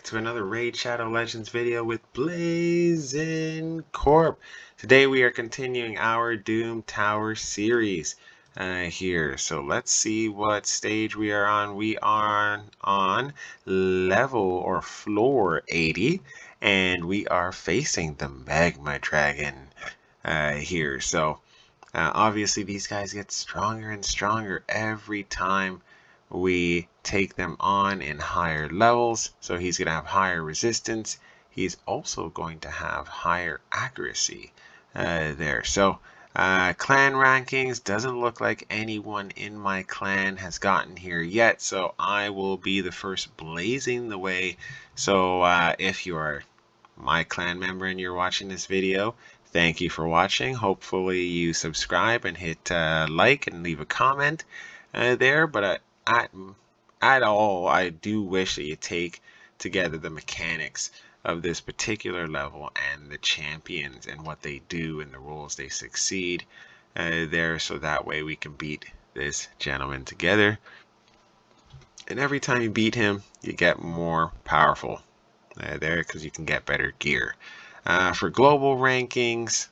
to another Raid Shadow Legends video with Blazing Corp. Today we are continuing our Doom Tower series here. So let's see what stage we are on. We are on level or floor 80 and we are facing the Magma Dragon here. So obviously these guys get stronger and stronger every time we take them on in higher levels. So he's going to have higher resistance. He's also going to have higher accuracy there. So clan rankings, doesn't look like anyone in my clan has gotten here yet. So I will be the first blazing the way. So if you are my clan member and you're watching this video, thank you for watching. Hopefully you subscribe and hit like and leave a comment there. But at all, I do wish that you take together the mechanics of this particular level and the champions and what they do and the roles they succeed there, so that way we can beat this gentleman together. And every time you beat him, you get more powerful there because you can get better gear. For global rankings,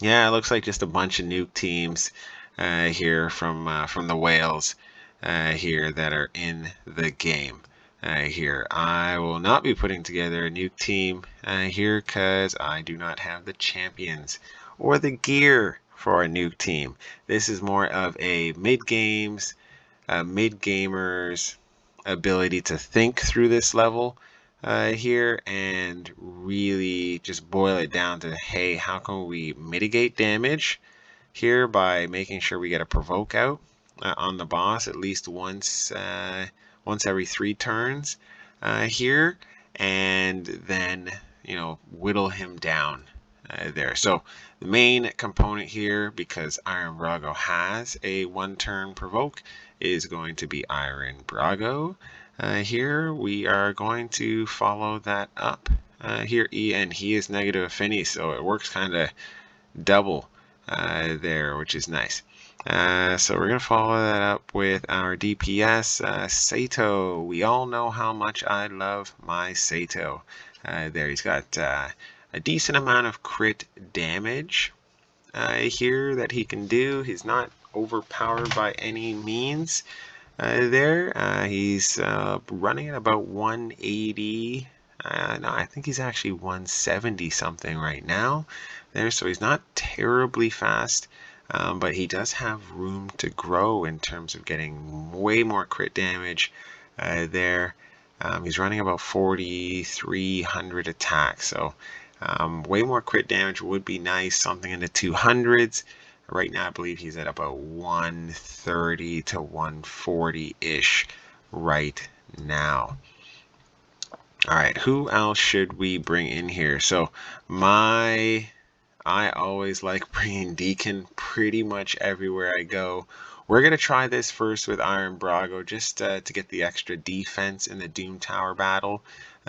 yeah, it looks like just a bunch of nuke teams here from the whales here that are in the game here. I will not be putting together a nuke team here because I do not have the champions or the gear for a nuke team. This is more of a mid-gamers ability to think through this level here and really just boil it down to, hey, how can we mitigate damage here by making sure we get a Provoke out on the boss at least once every 3 turns here, and then whittle him down there. So the main component here, because Iron Brago has a 1-turn Provoke, is going to be Iron Brago. Here we are going to follow that up here, and he is negative affinity, so it works kind of double there, which is nice. So we're going to follow that up with our DPS, Sato. We all know how much I love my Sato. There, he's got a decent amount of crit damage here that he can do. He's not overpowered by any means there. He's running at about 180. No, I think he's actually 170 something right now there, so he's not terribly fast. But he does have room to grow in terms of getting way more crit damage there. He's running about 4,300 attacks, so way more crit damage would be nice, something in the 200s. Right now I believe he's at about 130 to 140-ish right now. Alright, who else should we bring in here? So I always like bringing Deacon pretty much everywhere I go. We're going to try this first with Iron Brago just to get the extra defense in the Doom Tower battle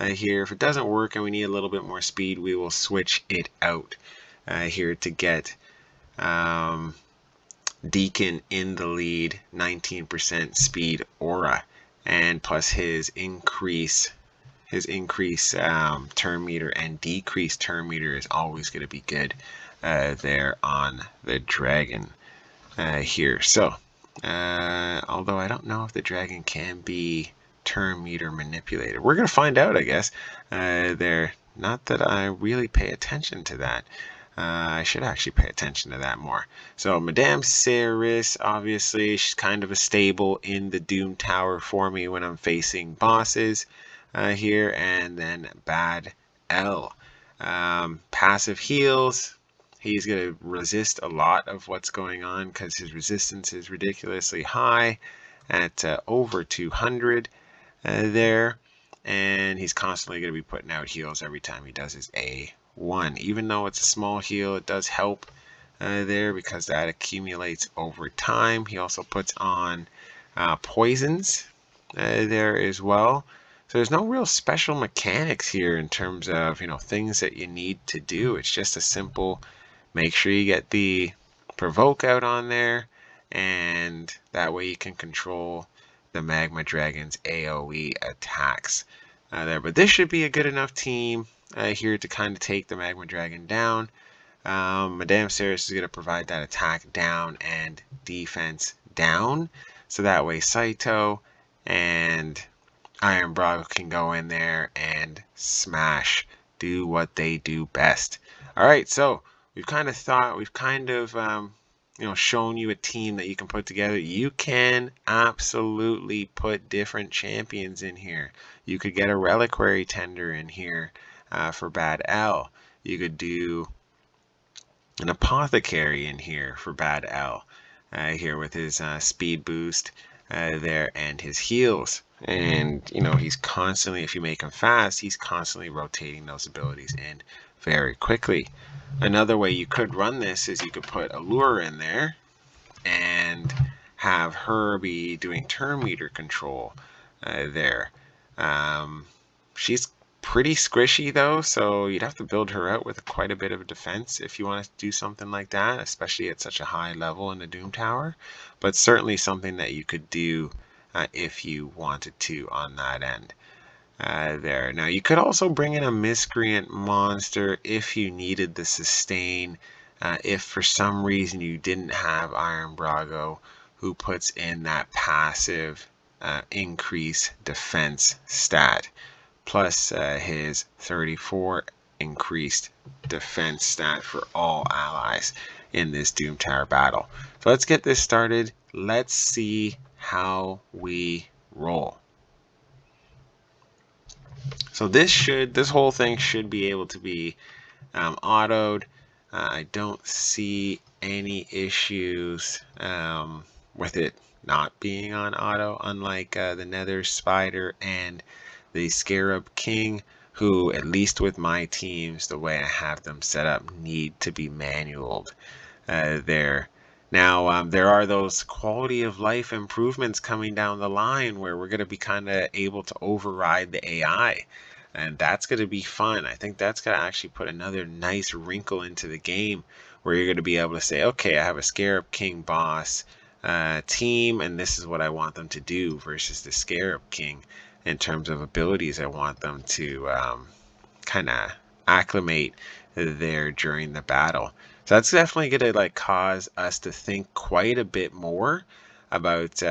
here. If it doesn't work and we need a little bit more speed, we will switch it out here to get Deacon in the lead, 19% speed aura, and plus his increase turn meter and decrease turn meter is always going to be good there on the dragon here. So although I don't know if the dragon can be turn meter manipulated, we're going to find out, I guess there. Not that I really pay attention to that. I should actually pay attention to that more. So Madame Serris, obviously she's kind of a staple in the Doom Tower for me when I'm facing bosses here. And then Bad L, passive heals. He's going to resist a lot of what's going on because his resistance is ridiculously high at over 200 there, and he's constantly going to be putting out heals every time he does his A1. Even though it's a small heal, it does help there because that accumulates over time. He also puts on poisons there as well. So there's no real special mechanics here in terms of things that you need to do. It's just a simple, make sure you get the Provoke out on there, and that way you can control the Magma Dragon's AoE attacks there. But this should be a good enough team here to kind of take the Magma Dragon down. Madame Serris is going to provide that attack down and defense down. So that way Saito and Iron Brago can go in there and smash, do what they do best. All right, so we've kind of shown you a team that you can put together. You can absolutely put different champions in here. You could get a Reliquary Tender in here for Bad L. You could do an Apothecary in here for Bad L. Here with his speed boost there and his heals. And, he's constantly, if you make him fast, he's constantly rotating those abilities in very quickly. Another way you could run this is you could put Allure in there and have her be doing turn meter control there. She's pretty squishy though, so you'd have to build her out with quite a bit of defense if you want to do something like that, especially at such a high level in the Doom Tower. But certainly something that you could do if you wanted to on that end. There. Now you could also bring in a Miscreant monster if you needed the sustain. If for some reason you didn't have Iron Brago, who puts in that passive increase defense stat, plus his 34 increased defense stat for all allies in this Doom Tower battle. So let's get this started. Let's see how we roll. So this whole thing should be able to be autoed. I don't see any issues with it not being on auto, unlike the Nether Spider and the Scarab King, who, at least with my teams, the way I have them set up, need to be manualed there. Now, there are those quality of life improvements coming down the line where we're going to be kind of able to override the AI. And that's going to be fun. I think that's going to actually put another nice wrinkle into the game where you're going to be able to say, okay, I have a Scarab King boss team, and this is what I want them to do versus the Scarab King in terms of abilities I want them to kind of acclimate there during the battle. So that's definitely going to cause us to think quite a bit more about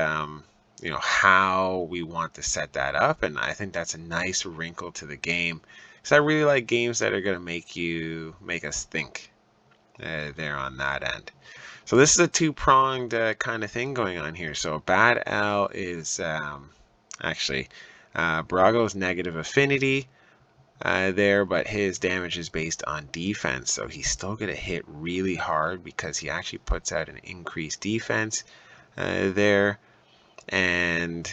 how we want to set that up, and I think that's a nice wrinkle to the game. So I really like games that are going to make us think there on that end. So this is a two-pronged kind of thing going on here. So Bad L is actually Brago's negative affinity there, but his damage is based on defense, so he's still going to hit really hard because he actually puts out an increased defense there. And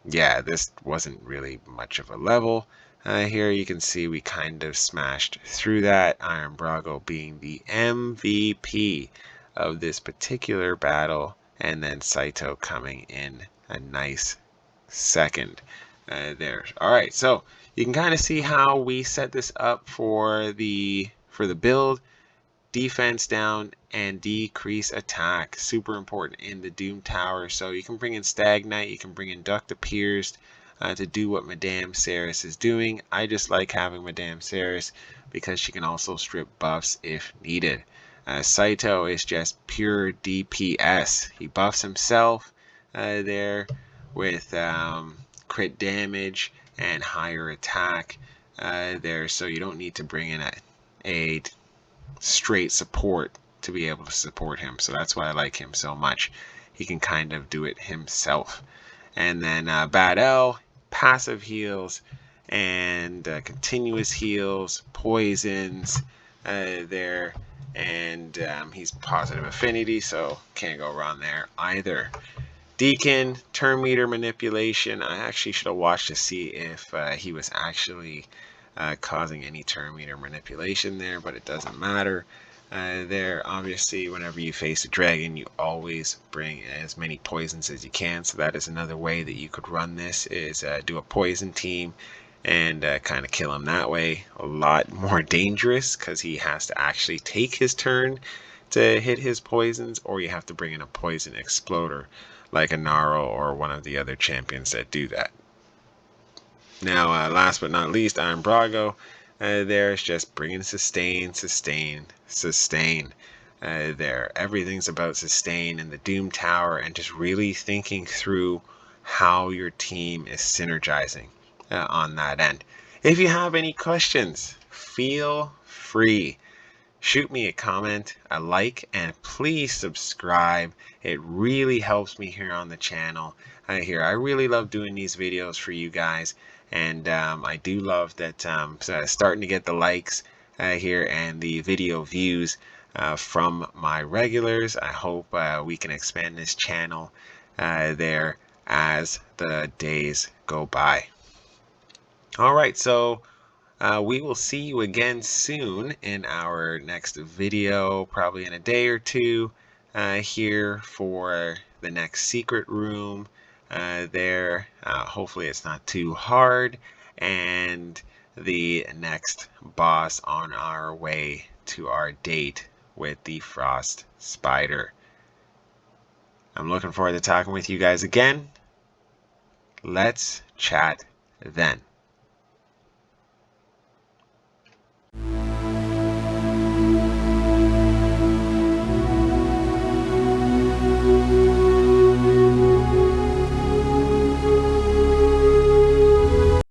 yeah, this wasn't really much of a level. Here you can see we kind of smashed through that, Iron Brago being the MVP of this particular battle, and then Saito coming in a nice second there. Alright, so you can kind of see how we set this up for the build. Defense down and decrease attack. Super important in the Doom Tower. So you can bring in Stagnite, you can bring in Duct Appears to do what Madame Serris is doing. I just like having Madame Serris because she can also strip buffs if needed. Saito is just pure DPS. He buffs himself there with crit damage and higher attack there, so you don't need to bring in a straight support to be able to support him. So that's why I like him so much. He can kind of do it himself. And then Bad L, passive heals and continuous heals, poisons there, and he's positive affinity, so can't go wrong there either. Deacon, turn meter manipulation. I actually should have watched to see if he was actually causing any turn meter manipulation there, but it doesn't matter. There, obviously, whenever you face a dragon, you always bring as many poisons as you can. So that is another way that you could run this, is do a poison team and kind of kill him that way. A lot more dangerous because he has to actually take his turn to hit his poisons, or you have to bring in a poison exploder like a Naro or one of the other champions that do that. Now, last but not least, Iron Brago. There's just bringing sustain, sustain, sustain. There, everything's about sustain in the Doom Tower, and just really thinking through how your team is synergizing on that end. If you have any questions, feel free. Shoot me a comment, a like, and please subscribe. It really helps me here on the channel. I really love doing these videos for you guys, and I do love that starting to get the likes here and the video views from my regulars. I hope we can expand this channel there as the days go by. All right, so we will see you again soon in our next video, probably in a day or two, here for the next secret room there. Hopefully it's not too hard, and the next boss on our way to our date with the Frost Spider. I'm looking forward to talking with you guys again. Let's chat then.